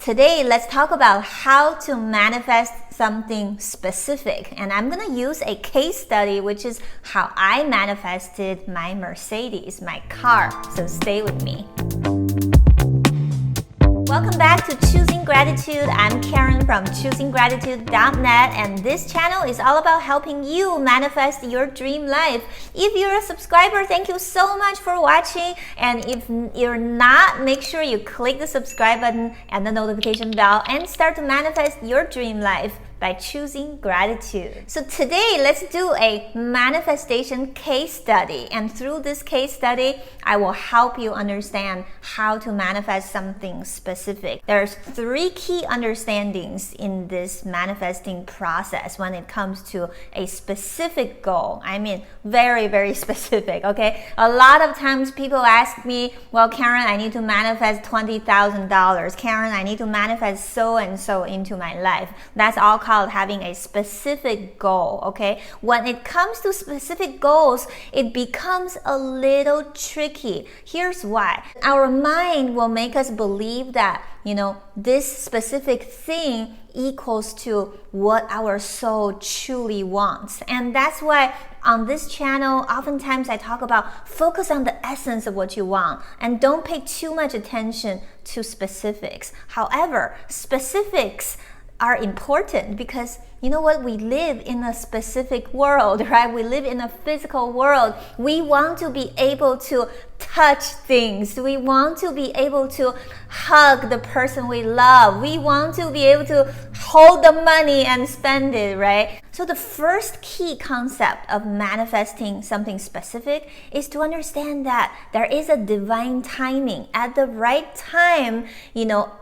Today, let's talk about how to manifest something specific. And I'm going to use a case study, which is how I manifested my Mercedes, my car. So stay with me. Welcome back to Choosing Gratitude. I'm Karen from ChoosingGratitude.net, and this channel is all about helping you manifest your dream life. If you're a subscriber, thank you so much for watching. And if you're not, make sure you click the subscribe button and the notification bell and start to manifest your dream life by choosing gratitude. So today, let's do a manifestation case study. And through this case study, I will help you understand how to manifest something specific. There's 3 key understandings in this manifesting process when it comes to a specific goal. I mean, very, very specific, okay? A lot of times people ask me, well, Karen, I need to manifest $20,000. Karen, I need to manifest so and so into my life. That's all called having a specific goal, okay? When it comes to specific goals, it becomes a little tricky. Here's why. Our mind will make us believe that, this specific thing equals to what our soul truly wants. And that's why on this channel, oftentimes I talk about focus on the essence of what you want and don't pay too much attention to specifics. However, specifics are important because you know what? We live in a specific world, right? We live in a physical world. We want to be able to touch things. We want to be able to hug the person we love. We want to be able to hold the money and spend it, right? So the first key concept of manifesting something specific is to understand that there is a divine timing. At the right time,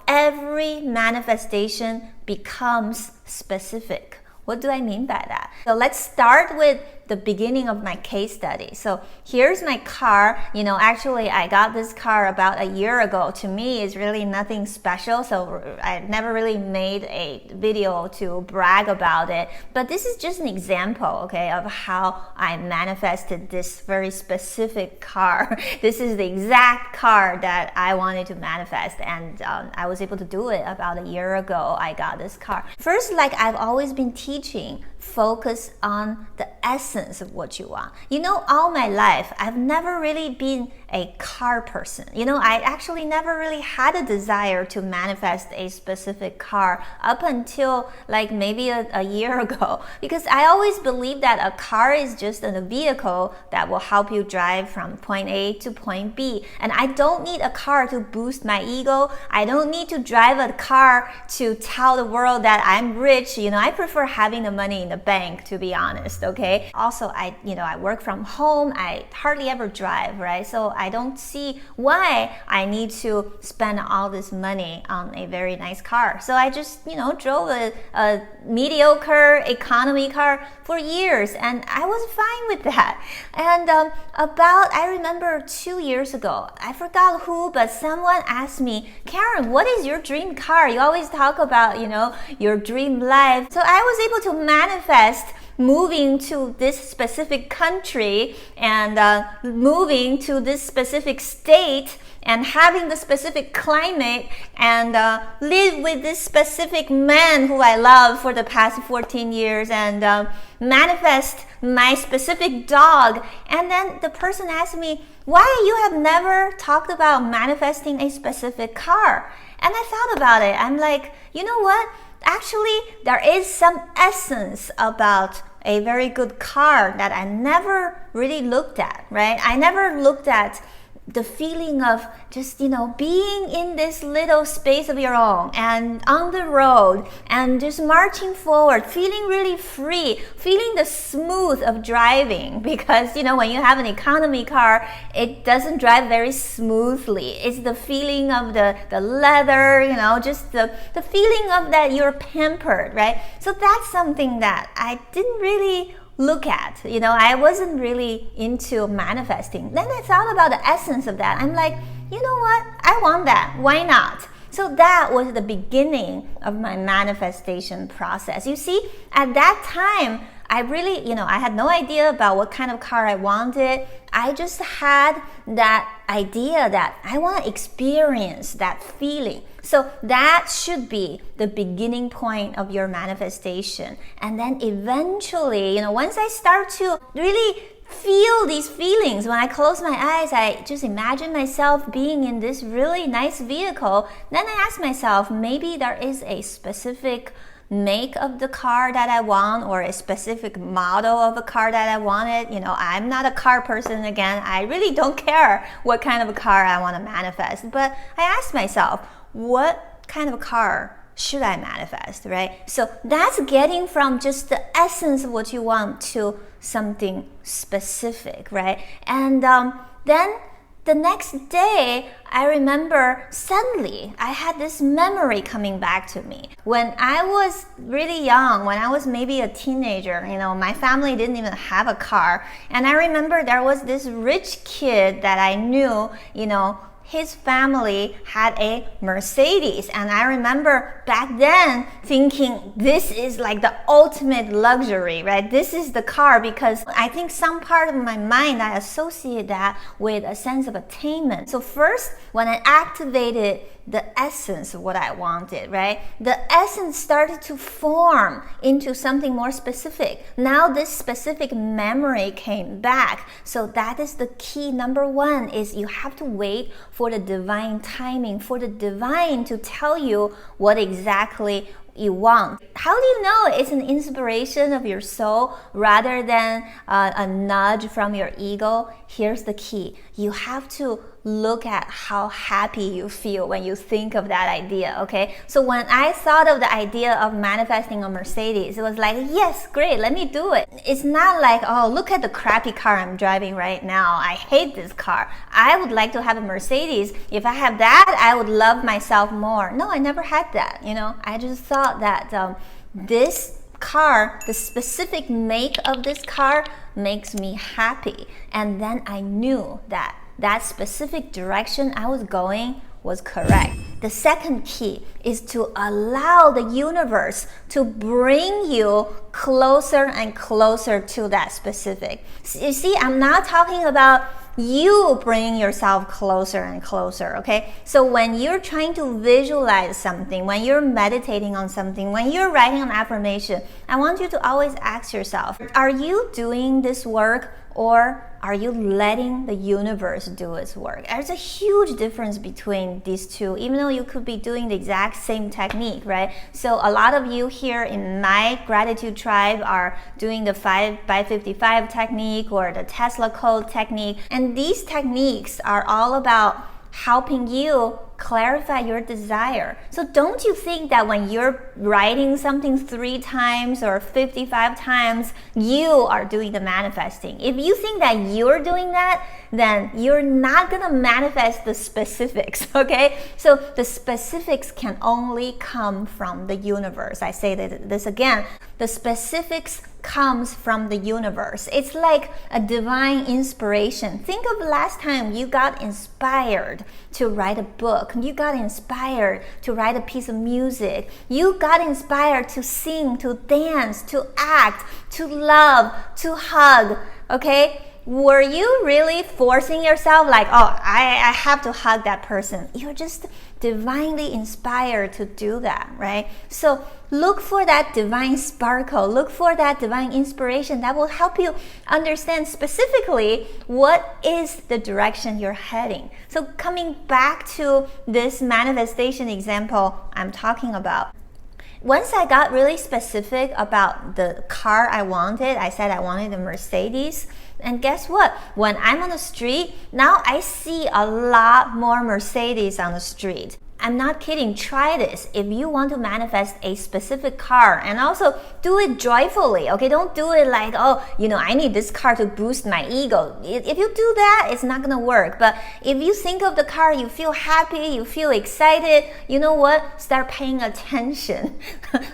every manifestation becomes specific. What do I mean by that? So let's start with the beginning of my case study. So here's my car. Actually I got this car about a year ago. To me, it's really nothing special. So I never really made a video to brag about it. But this is just an example, okay, of how I manifested this very specific car. This is the exact car that I wanted to manifest. And I was able to do it about a year ago. I got this car. First, like I've always been teaching, focus on the essence of what you want. All my life, I've never really been a car person. I actually never really had a desire to manifest a specific car up until like maybe a year ago, because I always believed that a car is just a vehicle that will help you drive from point A to point B. And I don't need a car to boost my ego. I don't need to drive a car to tell the world that I'm rich. I prefer having the money in the bank, to be honest, okay? Also, I work from home. I hardly ever drive, right? So I don't see why I need to spend all this money on a very nice car. So I just, drove a mediocre economy car for years, and I was fine with that. And I remember 2 years ago, I forgot who, but someone asked me, Karen, what is your dream car? You always talk about, your dream life. So I was able to manifest moving to this specific country and moving to this specific state and having the specific climate and live with this specific man who I love for the past 14 years and manifest my specific dog. And then the person asked me, why you have never talked about manifesting a specific car? And I thought about it. I'm like, you know what? Actually, there is some essence about a very good car that I never really looked at, right? I never looked at the feeling of just, being in this little space of your own and on the road and just marching forward, feeling really free, feeling the smooth of driving. Because, when you have an economy car, it doesn't drive very smoothly. It's the feeling of the leather, just the feeling of that you're pampered, right? So that's something that I didn't really look at. I wasn't really into manifesting. Then I thought about the essence of that. I'm like, you know what? I want that. Why not? So that was the beginning of my manifestation process. You see, at that time, I really, I had no idea about what kind of car I wanted. I just had that idea that I want to experience that feeling. So that should be the beginning point of your manifestation. And then eventually, once I start to really feel these feelings, when I close my eyes, I just imagine myself being in this really nice vehicle. Then I ask myself, maybe there is a specific make of the car that I want, or a specific model of a car that I wanted. I'm not a car person again. I really don't care what kind of a car I want to manifest. But I ask myself, what kind of a car should I manifest, right? So that's getting from just the essence of what you want to something specific, right? And then the next day, I remember suddenly I had this memory coming back to me. When I was really young, when I was maybe a teenager, my family didn't even have a car. And I remember there was this rich kid that I knew, his family had a Mercedes. And I remember back then thinking, this is like the ultimate luxury, right? This is the car, because I think some part of my mind, I associate that with a sense of attainment. So first, when I activated the essence of what I wanted, right? The essence started to form into something more specific. Now this specific memory came back. So that is the key. Number one is you have to wait for the divine timing, for the divine to tell you what exactly you want. How do you know it's an inspiration of your soul rather than a nudge from your ego? Here's the key. You have to look at how happy you feel when you think of that idea, okay? So when I thought of the idea of manifesting a Mercedes, it was like, yes, great, let me do it. It's not like, oh, look at the crappy car I'm driving right now. I hate this car. I would like to have a Mercedes. If I have that, I would love myself more. No, I never had that, I just thought that this car, the specific make of this car makes me happy. And then I knew that specific direction I was going was correct. The second key is to allow the universe to bring you closer and closer to that specific. You see, I'm not talking about you bringing yourself closer and closer, okay? So when you're trying to visualize something, when you're meditating on something, when you're writing an affirmation, I want you to always ask yourself, are you doing this work, or are you letting the universe do its work? There's a huge difference between these two, even though you could be doing the exact same technique, right? So a lot of you here in my gratitude tribe are doing the 5x55 technique or the Tesla code technique. And these techniques are all about helping you clarify your desire. So don't you think that when you're writing something 3 times or 55 times, you are doing the manifesting? If you think that you're doing that, then you're not gonna manifest the specifics, okay? So the specifics can only come from the universe. I say this again, the specifics comes from the universe. It's like a divine inspiration. Think of last time you got inspired to write a book. You got inspired to write a piece of music. You got inspired to sing, to dance, to act, to love, to hug, okay? Were you really forcing yourself like, oh, I have to hug that person? You're just divinely inspired to do that, right? So look for that divine sparkle. Look for that divine inspiration that will help you understand specifically what is the direction you're heading. So coming back to this manifestation example I'm talking about, once I got really specific about the car I wanted, I said I wanted a Mercedes. And guess what? When I'm on the street, now I see a lot more Mercedes on the street. I'm not kidding. Try this. If you want to manifest a specific car, and also do it joyfully, okay? Don't do it like, oh, I need this car to boost my ego. If you do that, it's not gonna work. But if you think of the car, you feel happy, you feel excited, you know what? Start paying attention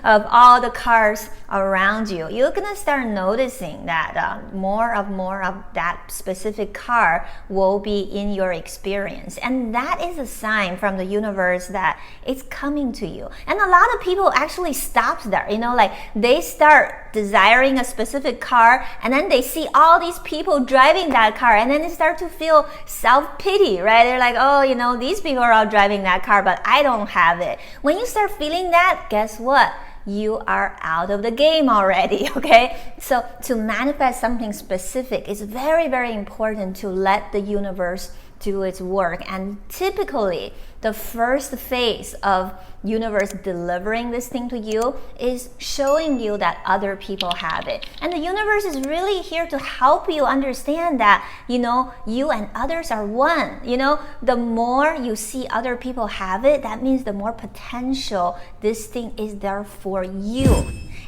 of all the cars around you. You're gonna start noticing that more of that specific car will be in your experience. And that is a sign from the universe universe that it's coming to you. And a lot of people actually stop there, like they start desiring a specific car, and then they see all these people driving that car, and then they start to feel self-pity, right? They're like, oh, these people are all driving that car, but I don't have it. When you start feeling that, guess what? You are out of the game already, okay? So to manifest something specific, it's very, very important to let the universe do its work. And typically, the first phase of universe delivering this thing to you is showing you that other people have it. And the universe is really here to help you understand that, you and others are one. The more you see other people have it, that means the more potential this thing is there for you.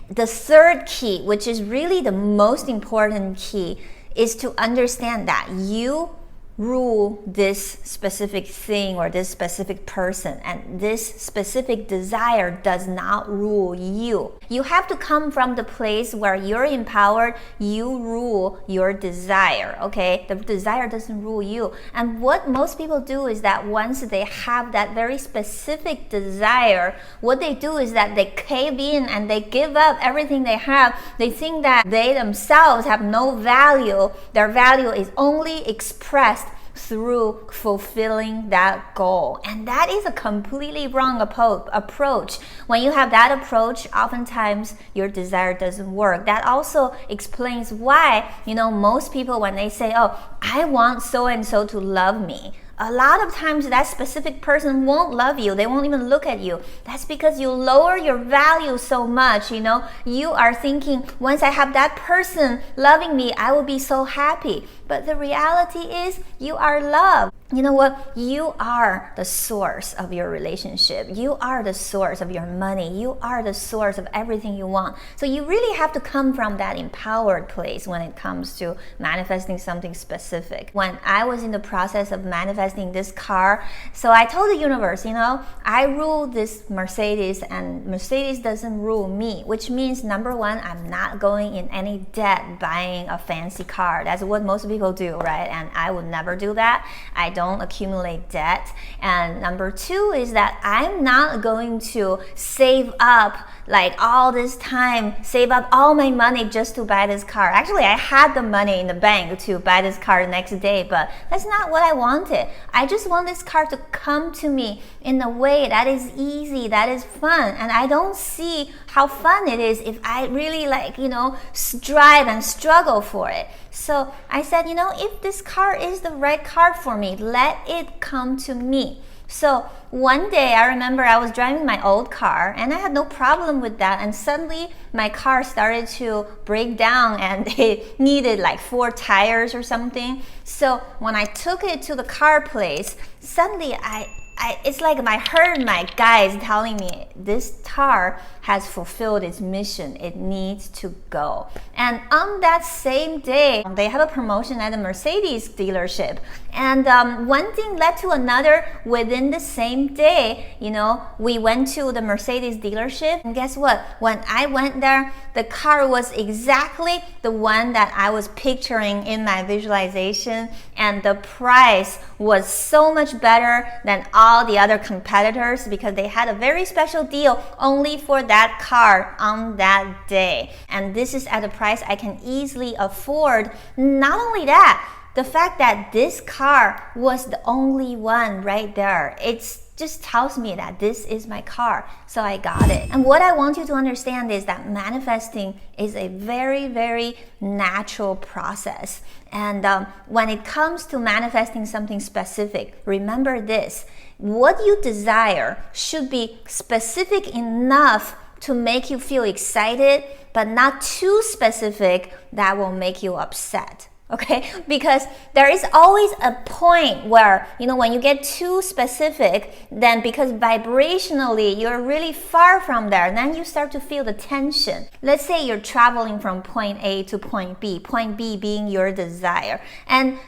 The third key, which is really the most important key, is to understand that you rule this specific thing or this specific person, and this specific desire does not rule you. You have to come from the place where you're empowered, you rule your desire, okay? The desire doesn't rule you. And what most people do is that once they have that very specific desire, what they do is that they cave in and they give up everything they have. They think that they themselves have no value. Their value is only expressed through fulfilling that goal. And that is a completely wrong approach. When you have that approach, oftentimes your desire doesn't work. That also explains why, most people, when they say, oh, I want so-and-so to love me, a lot of times that specific person won't love you. They won't even look at you. That's because you lower your value so much. You are thinking, once I have that person loving me, I will be so happy. But the reality is you are loved. You know what? You are the source of your relationship. You are the source of your money. You are the source of everything you want. So you really have to come from that empowered place when it comes to manifesting something specific. When I was in the process of manifesting this car, so I told the universe, I rule this Mercedes and Mercedes doesn't rule me, which means number one, I'm not going in any debt buying a fancy car. That's what most people do, right? And I would never do that. I don't accumulate debt. And number two is that I'm not going to save up like all this time, save up all my money just to buy this car. Actually, I had the money in the bank to buy this car the next day, but that's not what I wanted. I just want this car to come to me in a way that is easy, that is fun. And I don't see how fun it is if I really strive and struggle for it. So I said, if this car is the right car for me, let it come to me. So one day I remember I was driving my old car and I had no problem with that, and suddenly my car started to break down and it needed like 4 tires or something. So when I took it to the car place, suddenly it's like I heard my guys telling me this car has fulfilled its mission. It needs to go. And on that same day, they have a promotion at the Mercedes dealership. And one thing led to another. Within the same day, we went to the Mercedes dealership. And guess what? When I went there, the car was exactly the one that I was picturing in my visualization. And the price was so much better than all the other competitors because they had a very special deal only for that car on that day. And this is at a price I can easily afford. Not only that, the fact that this car was the only one right there, it just tells me that this is my car. So I got it. And what I want you to understand is that manifesting is a very, very natural process. And when it comes to manifesting something specific, remember this: what you desire should be specific enough to make you feel excited, but not too specific that will make you upset. Okay, because there is always a point where, when you get too specific, then because vibrationally you're really far from there, then you start to feel the tension. Let's say you're traveling from point A to point B being your desire. And,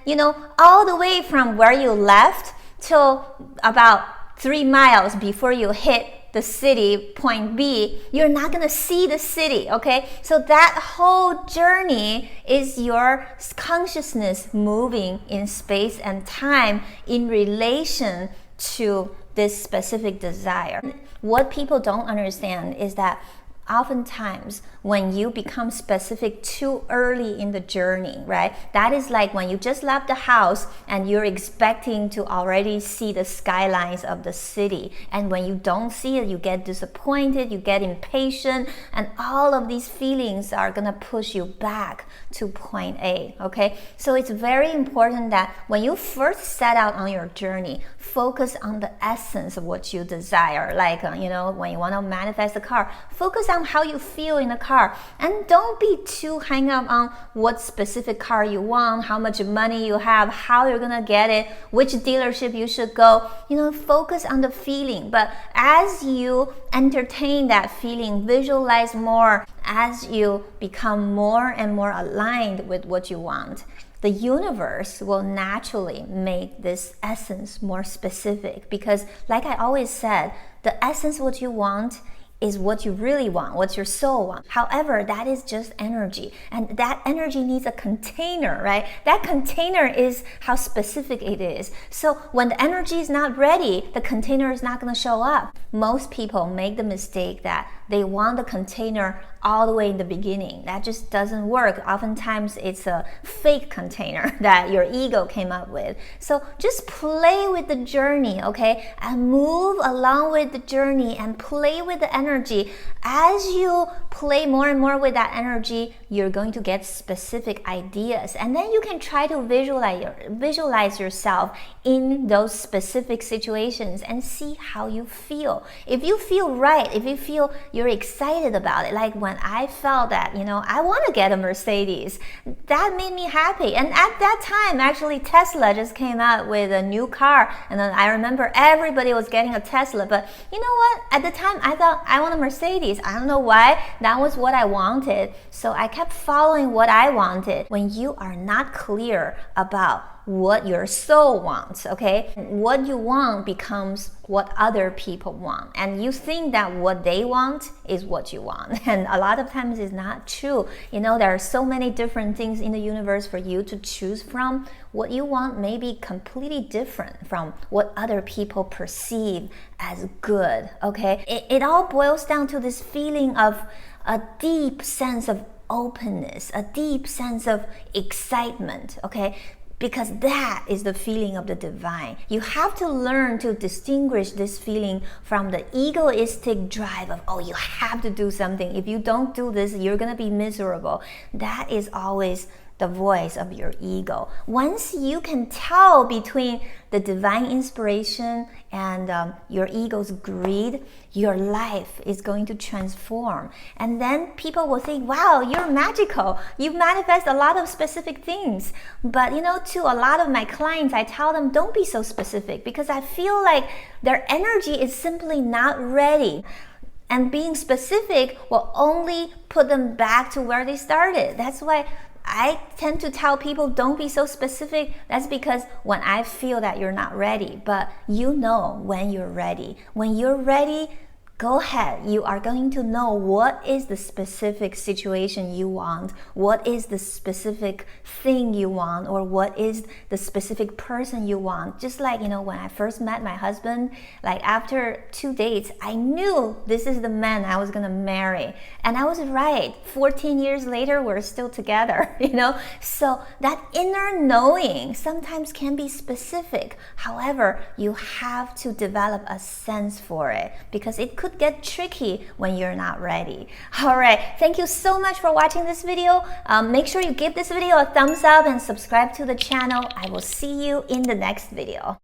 all the way from where you left till about 3 miles before you hit the city, point B, you're not gonna see the city, okay? So that whole journey is your consciousness moving in space and time in relation to this specific desire. What people don't understand is that oftentimes when you become specific too early in the journey, right? That is like when you just left the house and you're expecting to already see the skylines of the city. And when you don't see it, you get disappointed, you get impatient, and all of these feelings are gonna push you back to point A, okay? So it's very important that when you first set out on your journey, focus on the essence of what you desire. Like, when you wanna manifest a car, focus on how you feel in the car, and don't be too hung up on what specific car you want, how much money you have, how you're gonna get it, which dealership you should go. Focus on the feeling. But as you entertain that feeling, visualize more, as you become more and more aligned with what you want, the universe will naturally make this essence more specific. Because like I always said, the essence of what you want is what you really want, what your soul wants. However, that is just energy, and that energy needs a container, right? That container is how specific it is. So when the energy is not ready, the container is not going to show up. Most people make the mistake that they want the container all the way in the beginning. That just doesn't work. Oftentimes it's a fake container that your ego came up with. So just play with the journey, okay? And move along with the journey and play with the energy. As you play more and more with that energy, you're going to get specific ideas. And then you can try to visualize yourself in those specific situations and see how you feel. If you feel right, if you feel you're excited about it, like when I felt that, I want to get a Mercedes, that made me happy. And at that time, actually, Tesla just came out with a new car. And then I remember everybody was getting a Tesla. But you know what? At the time, I thought I want a Mercedes. I don't know why. That was what I wanted. So I kept following what I wanted. When you are not clear about what your soul wants, okay? What you want becomes what other people want. And you think that what they want is what you want. And a lot of times it's not true. There are so many different things in the universe for you to choose from. What you want may be completely different from what other people perceive as good, okay? It all boils down to this feeling of a deep sense of openness, a deep sense of excitement, okay? Because that is the feeling of the divine. You have to learn to distinguish this feeling from the egoistic drive of, you have to do something. If you don't do this, you're going to be miserable. That is always the voice of your ego. Once you can tell between the divine inspiration and your ego's greed, your life is going to transform. And then people will think, wow, you're magical. You manifest a lot of specific things. But to a lot of my clients, I tell them, don't be so specific, because I feel like their energy is simply not ready. And being specific will only put them back to where they started. That's why I tend to tell people, don't be so specific. That's because when I feel that you're not ready, but when you're ready. When you're ready, go ahead. You are going to know what is the specific situation you want, what is the specific thing you want, or what is the specific person you want. Just like, when I first met my husband, like after 2 dates, I knew this is the man I was going to marry. And I was right. 14 years later, we're still together, So that inner knowing sometimes can be specific. However, you have to develop a sense for it, because it could get tricky when you're not ready. All right, thank you so much for watching this video. Make sure you give this video a thumbs up and subscribe to the channel. I will see you in the next video.